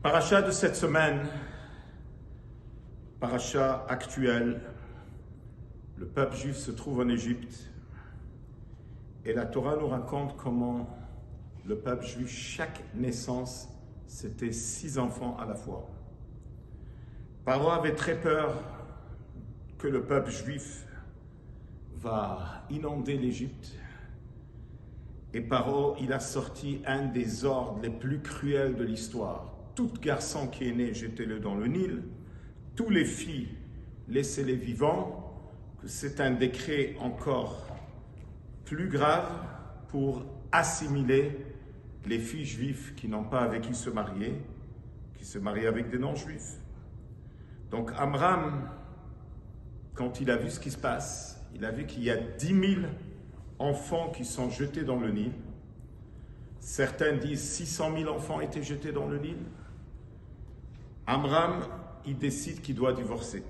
Paracha de cette semaine, paracha actuelle, le peuple juif se trouve en Égypte et la Torah nous raconte comment le peuple juif, chaque naissance, c'était 6 enfants à la fois. Paro avait très peur que le peuple juif va inonder l'Égypte. Et Paro, il a sorti un des ordres les plus cruels de l'histoire. Tout garçon qui est né, jetez-le dans le Nil. Tous les filles, laissez-les vivants. Que c'est un décret encore plus grave pour assimiler les filles juives qui n'ont pas avec qui se marier, qui se marient avec des non-juifs. Donc Amram, quand il a vu ce qui se passe, il a vu qu'il y a 10 000 enfants qui sont jetés dans le Nil. Certains disent 600 000 enfants étaient jetés dans le Nil. Amram, il décide qu'il doit divorcer.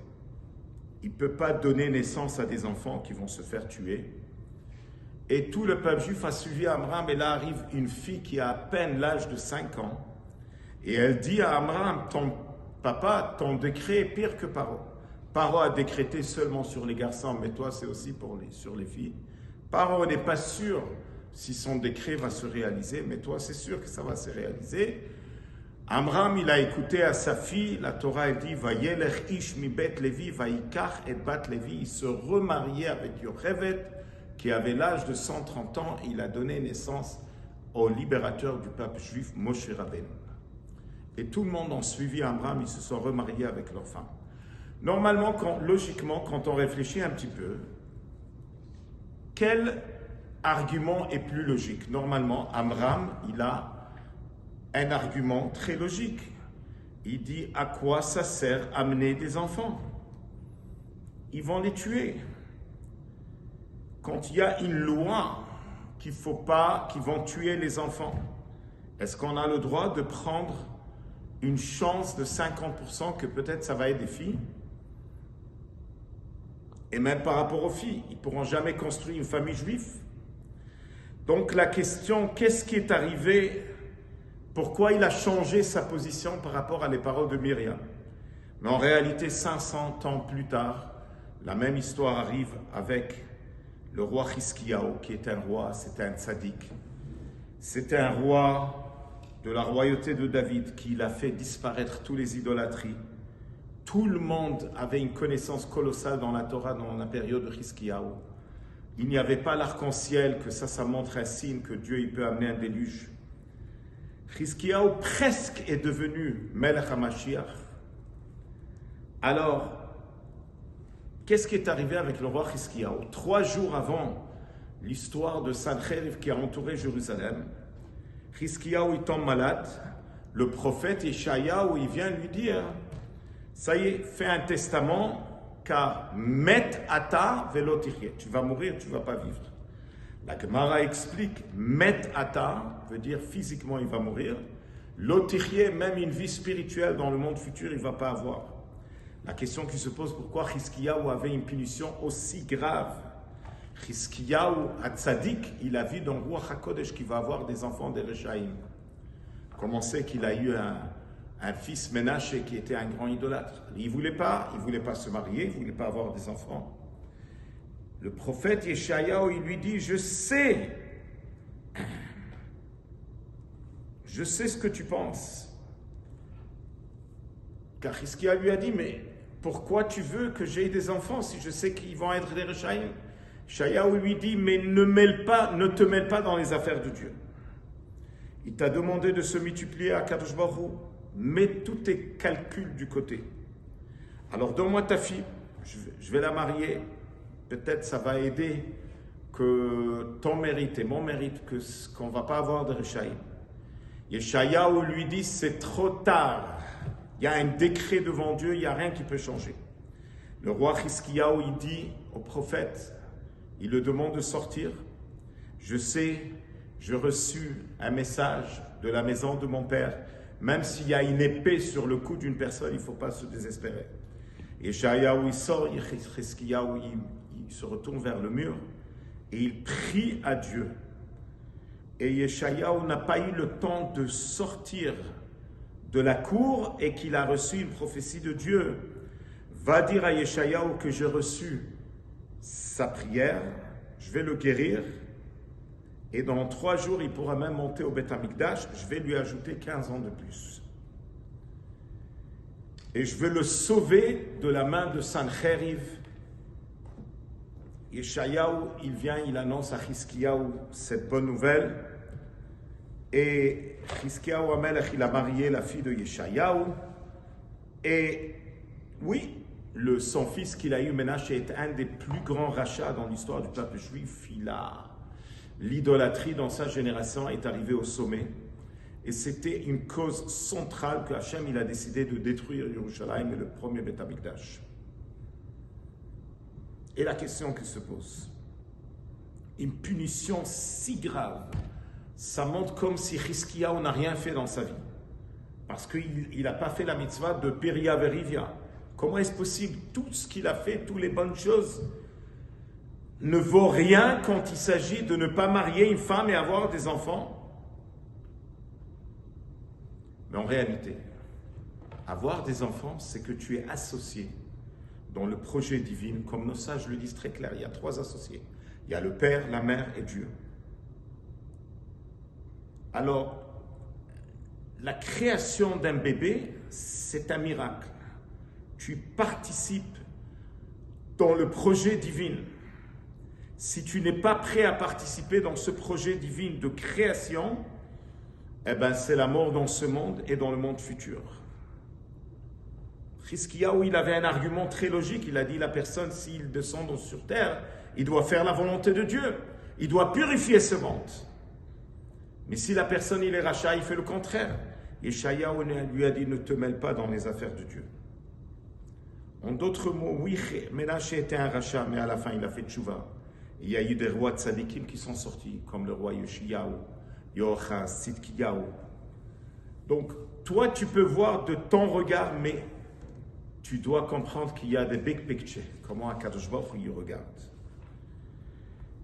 Il ne peut pas donner naissance à des enfants qui vont se faire tuer. Et tout le peuple juif a suivi Amram, et là arrive une fille qui a à peine l'âge de 5 ans. Et elle dit à Amram, ton papa, ton décret est pire que Paro. Paro a décrété seulement sur les garçons, mais toi c'est aussi sur les filles. Paro n'est pas sûr si son décret va se réaliser, mais toi c'est sûr que ça va se réaliser. Amram, il a écouté à sa fille, la Torah elle dit, Vayelech ish mi bet Levi, vayikach et bat Levi. Il se remariait avec Yochevet, qui avait l'âge de 130 ans. Il a donné naissance au libérateur du peuple juif, Moshe Rabbeinu. Et tout le monde a suivi Amram, ils se sont remariés avec leurs femmes. Normalement, logiquement, quand on réfléchit un petit peu, quel argument est plus logique? Normalement, Amram, il a un argument très logique. Il dit, à quoi ça sert amener des enfants? Ils vont les tuer. Quand il y a une loi qu'ils vont tuer les enfants, est-ce qu'on a le droit de prendre une chance de 50% que peut-être ça va être des filles? Et même par rapport aux filles, ils ne pourront jamais construire une famille juive. Donc la question, qu'est-ce qui est arrivé? Pourquoi il a changé sa position par rapport à les paroles de Myriam? Mais en réalité, 500 ans plus tard, la même histoire arrive avec le roi Hiskiyahu, qui est un roi, c'était un tzaddik. C'était un roi de la royauté de David qui a fait disparaître toutes les idolâtries. Tout le monde avait une connaissance colossale dans la Torah dans la période de Hiskiyahu. Il n'y avait pas l'arc-en-ciel, que ça montre un signe que Dieu il peut amener un déluge. Hiskiyahu presque est devenu Melech HaMashiach. Alors, qu'est-ce qui est arrivé avec le roi Hiskiyahu? 3 jours avant l'histoire de Sancheriv qui a entouré Jérusalem, Hiskiyahu il tombe malade. Le prophète Yeshayahu il vient lui dire, ça y est, fais un testament, car met ata velo tichye. Tu vas mourir, tu ne vas pas vivre. La Gemara explique, met ata veut dire physiquement il va mourir. Lo tichye, même une vie spirituelle dans le monde futur, il ne va pas avoir. La question qui se pose, pourquoi Hiskiyahu avait une punition aussi grave? Hiskiyahu, Hatzadik, il a vu dans le Ruach HaKodesh qu'il va avoir des enfants des Rechaïm. Comment c'est qu'il a eu un fils Ménaché qui était un grand idolâtre? Il ne voulait pas se marier, il ne voulait pas avoir des enfants. Le prophète Yeshayahu, il lui dit, je sais ce que tu penses. Car Hiskiyahu lui a dit, mais pourquoi tu veux que j'aie des enfants si je sais qu'ils vont être des Rechaïm? Yeshayahu lui dit, mais ne te mêle pas dans les affaires de Dieu. Il t'a demandé de se multiplier à Kadosh Baruch Hu. Mets tous tes calculs du côté. Alors donne-moi ta fille, je vais la marier. Peut-être ça va aider que ton mérite et mon mérite, qu'on ne va pas avoir de Rechaïm. Yeshayahu lui dit, c'est trop tard. Il y a un décret devant Dieu, il n'y a rien qui peut changer. Le roi Hiskiyahu, il dit au prophète, il le demande de sortir. Je sais, j'ai reçu un message de la maison de mon père. Même s'il y a une épée sur le cou d'une personne, il ne faut pas se désespérer. Et Yeshayahu, il sort, Hiskiyahu, il se retourne vers le mur et il prie à Dieu. Et Yeshayahu n'a pas eu le temps de sortir de la cour et qu'il a reçu une prophétie de Dieu. Va dire à Yeshayahu que j'ai reçu sa prière, je vais le guérir, et dans 3 jours, il pourra même monter au Beth Amikdash, je vais lui ajouter 15 ans de plus. Et je veux le sauver de la main de Sancheriv. Yeshayahu, il vient, il annonce à Chizkiyahu cette bonne nouvelle. Et Chizkiyahu Amelech, il a marié la fille de Yeshayahu. Et oui, son fils qu'il a eu, Ménaché, est un des plus grands rachats dans l'histoire du peuple juif. L'idolâtrie dans sa génération est arrivée au sommet. Et c'était une cause centrale que Hachem il a décidé de détruire Yerushalayim et le premier Beth Amikdash. Et la question qui se pose, une punition si grave, ça montre comme si Chizkiyahu n'a rien fait dans sa vie. Parce qu'il n'a pas fait la mitzvah de Beria Verivia. Comment est-ce possible? Tout ce qu'il a fait, toutes les bonnes choses, ne vaut rien quand il s'agit de ne pas marier une femme et avoir des enfants. Mais en réalité, avoir des enfants, c'est que tu es associé dans le projet divin, comme nos sages le disent très clair. Il y a 3 associés. Il y a le Père, la Mère et Dieu. Alors, la création d'un bébé, c'est un miracle. Tu participes dans le projet divin. Si tu n'es pas prêt à participer dans ce projet divin de création, eh ben c'est la mort dans ce monde et dans le monde futur. Chizkiyahu, il avait un argument très logique. Il a dit, la personne, s'il descend sur terre, il doit faire la volonté de Dieu. Il doit purifier ce monde. Mais si la personne, il est rachat, il fait le contraire. Yeshayahu lui a dit, ne te mêle pas dans les affaires de Dieu. En d'autres mots, oui, Ménaché était un rachat, mais à la fin, il a fait tchouva. Il y a eu des rois tzadikim qui sont sortis, comme le roi Yoshiyahu, Yochas, Sidkiyahu. Donc, toi, tu peux voir de ton regard, mais tu dois comprendre qu'il y a des big pictures, comment Akadosh Baruch Hu y regarde.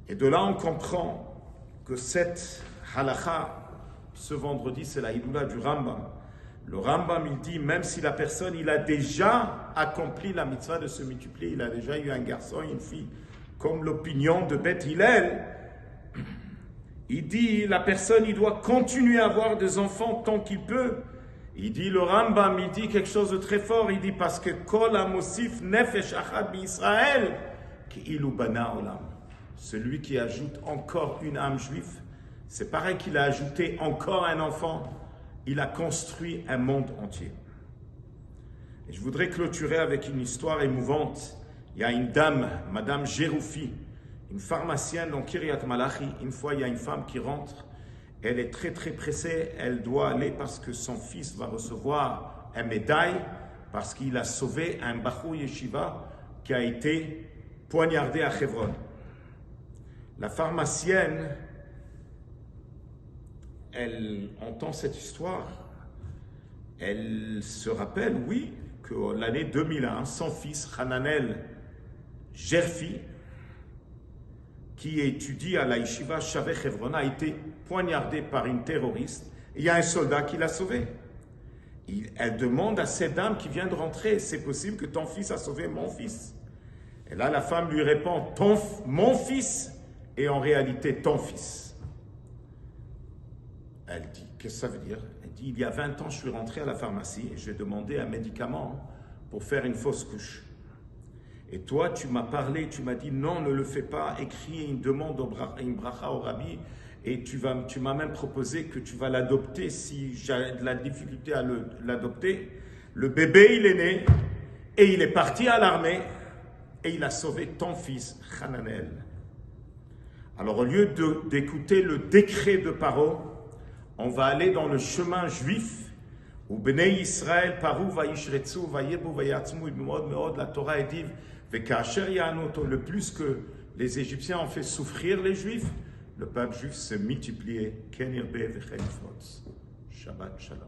Et de là, on comprend que cette halakha, ce vendredi, c'est la hidoula du Rambam. Le Rambam, il dit, même si la personne, il a déjà accompli la mitzvah de se multiplier, il a déjà eu un garçon, une fille, comme l'opinion de Beth Hillel, il dit, la personne, il doit continuer à avoir des enfants tant qu'il peut. Il dit, le Rambam, il dit quelque chose de très fort, il dit, parce que Kol Amosif Nefesh Achad B'Israël, Ki'ilu Bana Olam. Celui qui ajoute encore une âme juive, c'est pareil qu'il a ajouté encore un enfant, il a construit un monde entier. Et je voudrais clôturer avec une histoire émouvante. Il y a une dame, Madame Geroufi, une pharmacienne dans Kiryat Malachi. Une fois, il y a une femme qui rentre. Elle est très très pressée. Elle doit aller parce que son fils va recevoir une médaille parce qu'il a sauvé un Bachou Yeshiva qui a été poignardé à Hebron. La pharmacienne, elle entend cette histoire. Elle se rappelle, oui, que l'année 2001, son fils, Hananel Gerfi, qui étudie à la Yeshiva Shaveh Hebron, a été poignardé par une terroriste. Et il y a un soldat qui l'a sauvé. Elle demande à cette dame qui vient de rentrer, c'est possible que ton fils a sauvé mon fils? Et là, la femme lui répond, mon fils, et en réalité ton fils. Elle dit, qu'est-ce que ça veut dire? Elle dit, il y a 20 ans, je suis rentré à la pharmacie et j'ai demandé un médicament pour faire une fausse couche. Et toi, tu m'as parlé, tu m'as dit, non, ne le fais pas, écris une demande, une bracha au rabbi, et tu m'as même proposé que tu vas l'adopter si j'ai de la difficulté à l'adopter. Le bébé, il est né, et il est parti à l'armée, et il a sauvé ton fils, Hananel. Alors, au lieu d'écouter le décret de Paro, on va aller dans le chemin juif où Bnei Israël parou vaishretzu vayebu vayatzmu b'mod meod. La Torah est dit vekasher ya'anoto. Le plus que les Égyptiens ont fait souffrir les Juifs, le peuple juif s'est multiplié. Ken yirbe v'chen yifrotz. Shabbat shalom.